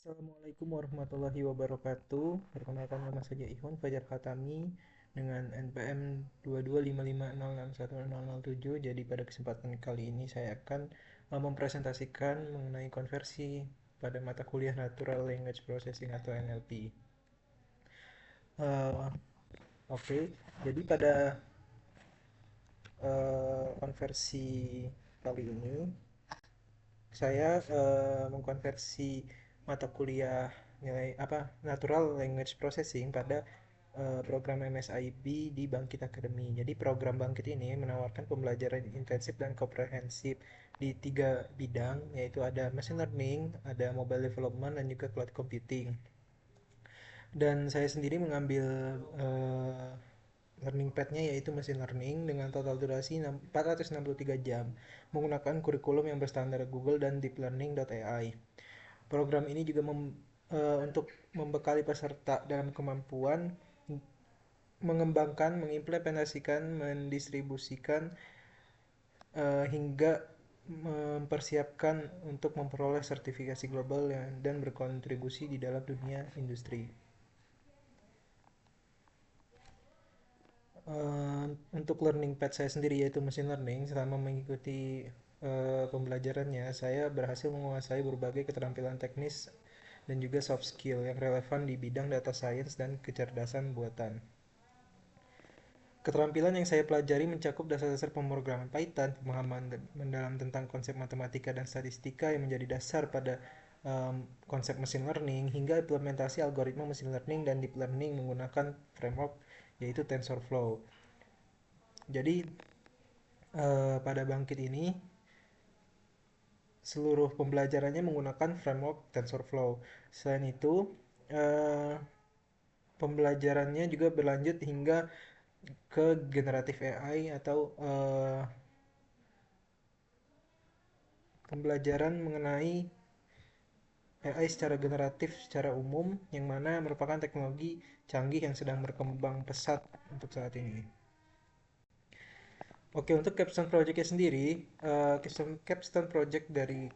Assalamualaikum warahmatullahi wabarakatuh. Perkenalkan nama saya Ihwan Fajar Khatami dengan NPM 22550610007. Jadi pada kesempatan kali ini saya akan mempresentasikan mengenai konversi pada mata kuliah Natural Language Processing atau NLP. Eh, Oke, jadi pada konversi kali ini saya mengkonversi mata kuliah nilai apa Natural Language Processing pada program MSIB di Bangkit Academy. Jadi program Bangkit ini menawarkan pembelajaran intensif dan komprehensif di tiga bidang, yaitu ada machine learning, ada mobile development, dan juga cloud computing. Dan saya sendiri mengambil uh, learning path-nya yaitu machine learning dengan total durasi 463 jam menggunakan kurikulum yang berstandar Google dan deeplearning.ai. Program ini juga untuk membekali peserta dalam kemampuan mengembangkan, mengimplementasikan, mendistribusikan hingga mempersiapkan untuk memperoleh sertifikasi global dan berkontribusi di dalam dunia industri. Untuk learning path saya sendiri yaitu machine learning, selama mengikuti pembelajarannya saya berhasil menguasai berbagai keterampilan teknis dan juga soft skill yang relevan di bidang data science dan kecerdasan buatan. Keterampilan yang saya pelajari mencakup dasar-dasar pemrograman Python, pemahaman mendalam tentang konsep matematika dan statistika yang menjadi dasar pada konsep machine learning, hingga implementasi algoritma machine learning dan deep learning menggunakan framework yaitu TensorFlow. Jadi pada Bangkit ini seluruh pembelajarannya menggunakan framework TensorFlow. Selain itu, eh, pembelajarannya juga berlanjut hingga ke generatif AI atau pembelajaran mengenai AI secara generatif secara umum yang mana merupakan teknologi canggih yang sedang berkembang pesat untuk saat ini. Oke, untuk capstone projectnya sendiri, capstone project dari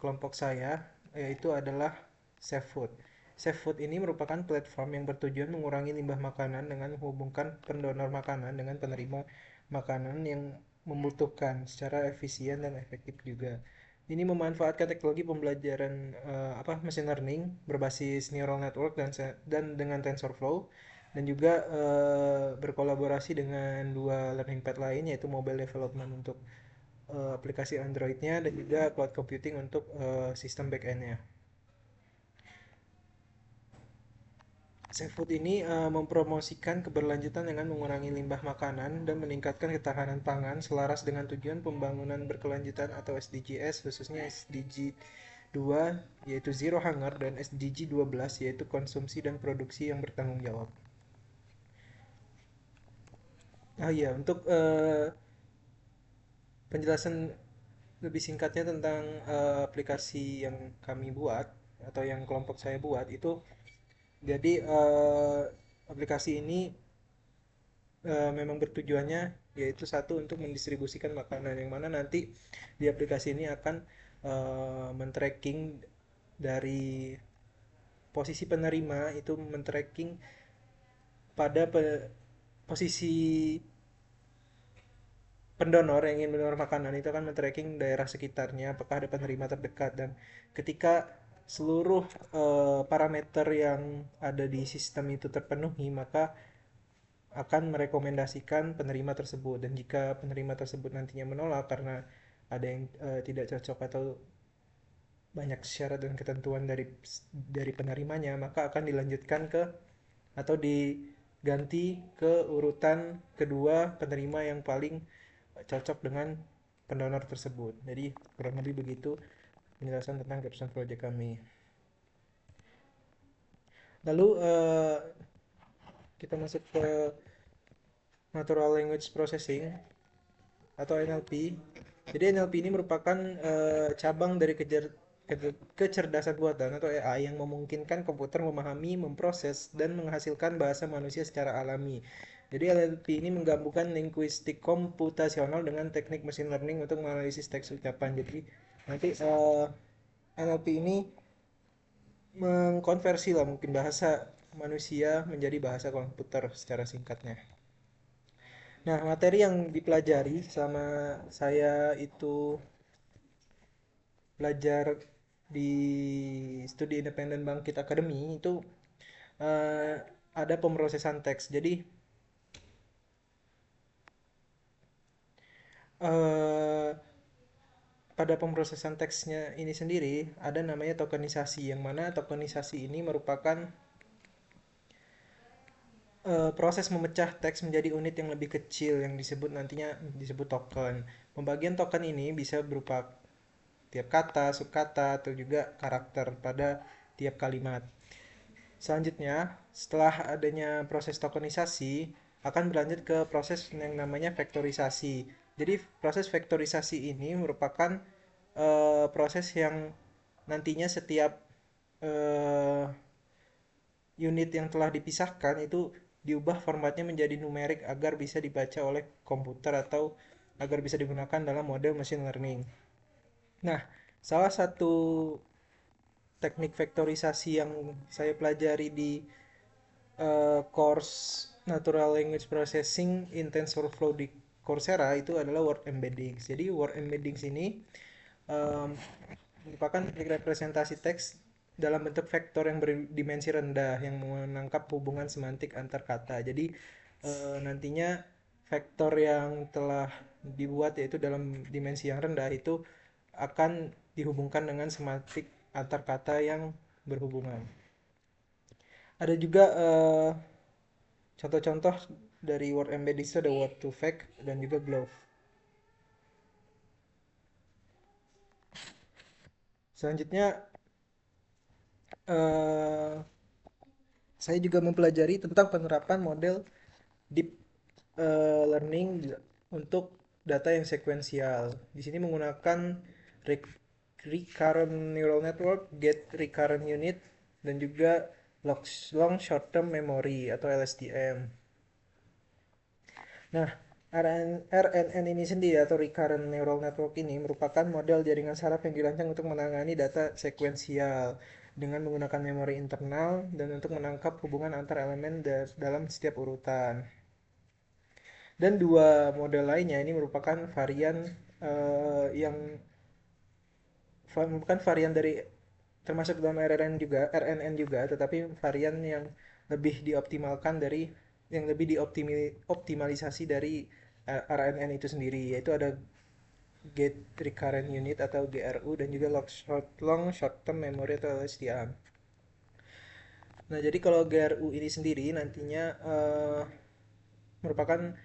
kelompok saya yaitu adalah Safe Food. Safe Food ini merupakan platform yang bertujuan mengurangi limbah makanan dengan menghubungkan pendonor makanan dengan penerima makanan yang membutuhkan secara efisien dan efektif juga. Ini memanfaatkan teknologi pembelajaran machine learning berbasis neural network dan dengan TensorFlow dan juga berkolaborasi dengan dua learning path lain yaitu mobile development untuk aplikasi Android-nya dan juga cloud computing untuk sistem back-end-nya. Seafood ini mempromosikan keberlanjutan dengan mengurangi limbah makanan dan meningkatkan ketahanan pangan selaras dengan tujuan pembangunan berkelanjutan atau SDGs, khususnya SDG 2 yaitu Zero Hunger dan SDG 12 yaitu konsumsi dan produksi yang bertanggung jawab. Oh iya, untuk penjelasan lebih singkatnya tentang aplikasi yang kami buat atau yang kelompok saya buat itu, jadi aplikasi ini memang bertujuannya yaitu satu untuk mendistribusikan makanan yang mana nanti di aplikasi ini akan men-tracking dari posisi penerima itu men-tracking pada posisi pendonor yang ingin mendonor makanan itu akan men-tracking daerah sekitarnya apakah ada penerima terdekat, dan ketika seluruh parameter yang ada di sistem itu terpenuhi maka akan merekomendasikan penerima tersebut, dan jika penerima tersebut nantinya menolak karena ada yang tidak cocok atau banyak syarat dan ketentuan dari penerimanya maka akan dilanjutkan ke atau diganti ke urutan kedua penerima yang paling cocok dengan pendonor tersebut. Jadi kurang lebih begitu penjelasan tentang capstone project kami. Lalu kita masuk ke Natural Language Processing atau NLP. Jadi NLP ini merupakan cabang dari kecerdasan buatan atau AI yang memungkinkan komputer memahami, memproses, dan menghasilkan bahasa manusia secara alami. Jadi NLP ini menggabungkan linguistik komputasional dengan teknik machine learning untuk menganalisis teks ucapan. Jadi nanti NLP ini mengkonversi lah mungkin bahasa manusia menjadi bahasa komputer secara singkatnya. Nah, materi yang dipelajari sama saya itu belajar di studi independen Bangkit Academy itu eh, ada pemrosesan teks. Jadi eh, pada pemrosesan teksnya ini sendiri ada namanya tokenisasi, yang mana tokenisasi ini merupakan proses memecah teks menjadi unit yang lebih kecil yang disebut nantinya disebut token. Pembagian token ini bisa berupa tiap kata, subkata, atau juga karakter pada tiap kalimat. Selanjutnya, setelah adanya proses tokenisasi, akan berlanjut ke proses yang namanya vektorisasi. Jadi, proses vektorisasi ini merupakan proses yang nantinya setiap eh, unit yang telah dipisahkan itu diubah formatnya menjadi numerik agar bisa dibaca oleh komputer atau agar bisa digunakan dalam model machine learning. Nah, salah satu teknik vektorisasi yang saya pelajari di course Natural Language Processing in TensorFlow di Coursera itu adalah word embeddings. Jadi word embeddings ini um, merupakan representasi teks dalam bentuk vektor yang berdimensi rendah yang menangkap hubungan semantik antar kata. Jadi nantinya vektor yang telah dibuat yaitu dalam dimensi yang rendah itu akan dihubungkan dengan semantik antar kata yang berhubungan. Ada juga contoh-contoh dari word embedding itu ada word to vec dan juga glove. Selanjutnya eh, saya juga mempelajari tentang penerapan model deep learning untuk data yang sekuensial. Di sini menggunakan recurrent neural network, get recurrent unit, dan juga long short term memory atau LSTM. Nah, RNN ini sendiri atau Recurrent Neural Network ini merupakan model jaringan saraf yang dirancang untuk menangani data sekuensial dengan menggunakan memori internal dan untuk menangkap hubungan antar elemen dalam setiap urutan. Dan dua model lainnya ini merupakan varian yang bukan varian dari termasuk dalam RNN juga, tetapi varian yang lebih dioptimalkan dari yang lebih dioptimalisasi dari RNN itu sendiri, yaitu ada Get Recurrent Unit atau GRU dan juga Long Short Term Memory atau LSTM. Nah, jadi kalau GRU ini sendiri nantinya merupakan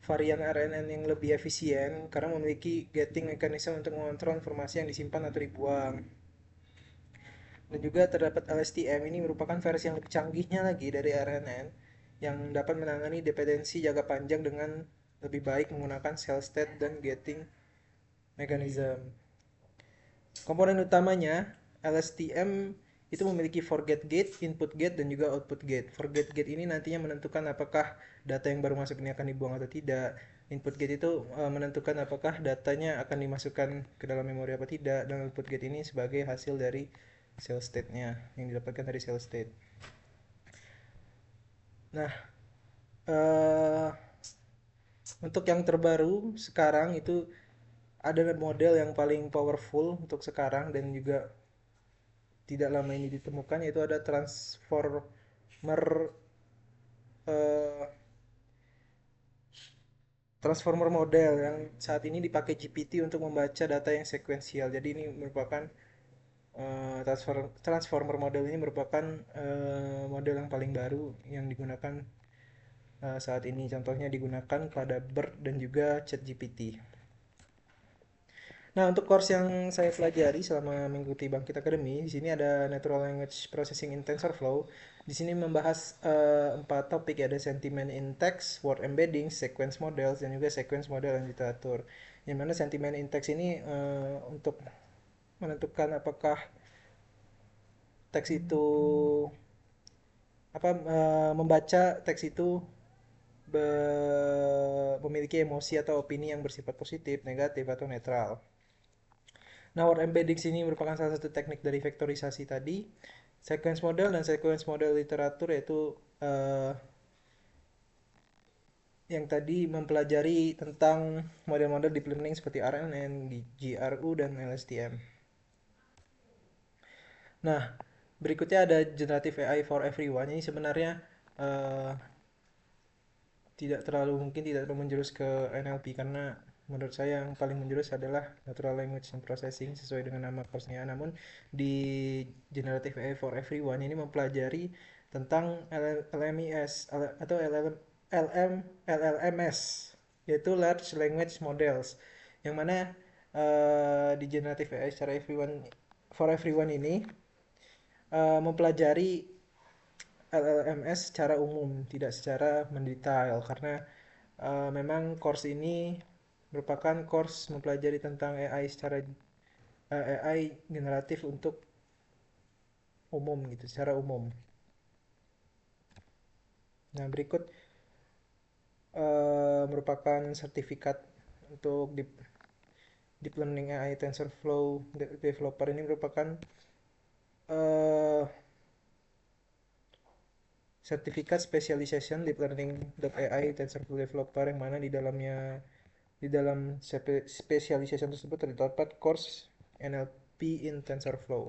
varian RNN yang lebih efisien karena memiliki getting mechanism untuk mengontrol informasi yang disimpan atau dibuang. Dan juga terdapat LSTM ini merupakan versi yang lebih canggihnya lagi dari RNN yang dapat menangani dependensi jangka panjang dengan lebih baik menggunakan cell state dan getting mechanism. Komponen utamanya LSTM itu memiliki forget gate, input gate, dan juga output gate. Forget gate ini nantinya menentukan apakah data yang baru masuk ini akan dibuang atau tidak. Input gate itu menentukan apakah datanya akan dimasukkan ke dalam memori apa tidak, dan output gate ini sebagai hasil dari cell state-nya yang didapatkan dari cell state. Nah, eh, untuk yang terbaru sekarang itu ada model yang paling powerful untuk sekarang dan juga tidak lama ini ditemukan, yaitu ada eh, transformer model yang saat ini dipakai GPT untuk membaca data yang sekuensial. Jadi ini merupakan transformer model ini merupakan model yang paling baru yang digunakan saat ini. Contohnya digunakan pada BERT dan juga ChatGPT. Nah, untuk course yang saya pelajari selama mengikuti Bangkit Academy, di sini ada Natural Language Processing in TensorFlow. Di sini membahas empat topik, ada sentiment in text, word embedding, sequence models, dan juga sequence model dan literatur. Yang mana sentiment in text ini untuk menentukan apakah teks itu membaca teks itu memiliki emosi atau opini yang bersifat positif, negatif, atau netral. Nah, word embedding sini merupakan salah satu teknik dari vektorisasi tadi. Sequence model dan sequence model literatur yaitu eh, yang tadi mempelajari tentang model-model deep learning seperti RNN, GRU, dan LSTM. Nah, berikutnya ada generative AI for everyone. Ini sebenarnya eh, tidak terlalu menjurus ke NLP karena menurut saya yang paling menjurus adalah natural language and processing sesuai dengan nama course-nya. Namun di generative AI for everyone ini mempelajari tentang LMIS atau LLMS, yaitu large language models, yang mana di generative AI secara everyone for everyone ini mempelajari LLMS secara umum, tidak secara mendetail, karena memang course ini merupakan course mempelajari tentang AI generatif untuk umum gitu, secara umum. Nah, berikut merupakan sertifikat untuk Deep Learning AI TensorFlow developer. Ini merupakan uh, sertifikat specialization Deep Learning AI TensorFlow developer, yang mana di dalam specialization tersebut terdapat course NLP in TensorFlow.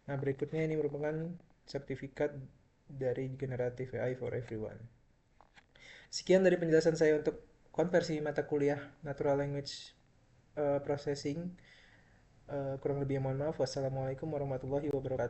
Nah, berikutnya ini merupakan sertifikat dari Generative AI for Everyone. Sekian dari penjelasan saya untuk konversi mata kuliah Natural Language Processing. Kurang lebih mohon maaf. Wassalamualaikum warahmatullahi wabarakatuh.